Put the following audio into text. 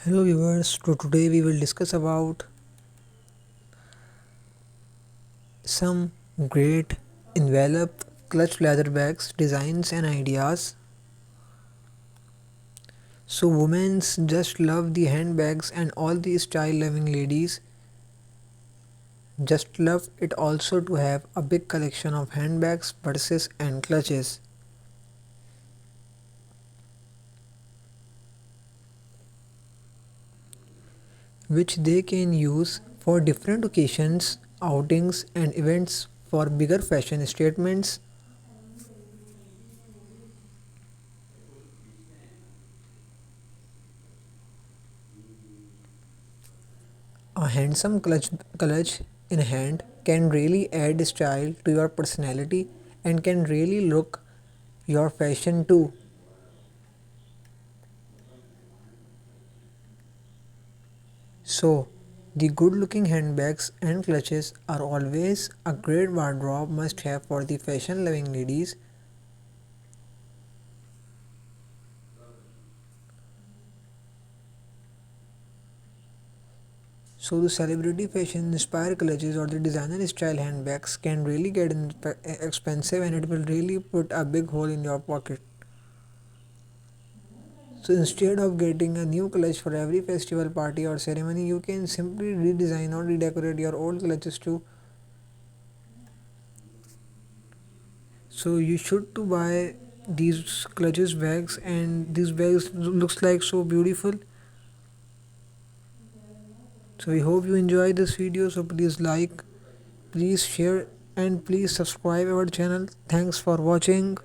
Hello viewers, so today we will discuss about some great envelop clutch leather bags designs and ideas. So women just love the handbags and all the style loving ladies just love it also to have a big collection of handbags, purses and clutches which they can use for different occasions, outings and events for bigger fashion statements. A handsome clutch in hand can really add style to your personality and can really look your fashion too. So, the good looking handbags and clutches are always a great wardrobe must have for the fashion loving ladies. So the celebrity fashion inspired clutches or the designer style handbags can really get expensive and it will really put a big hole in your pocket. So instead of getting a new clutch for every festival, party or ceremony, you can simply redesign or redecorate your old clutches too. So you should to buy these clutches bags, and these bags looks like so beautiful. So we hope you enjoy this video. So please like, please share and please subscribe our channel. Thanks for watching.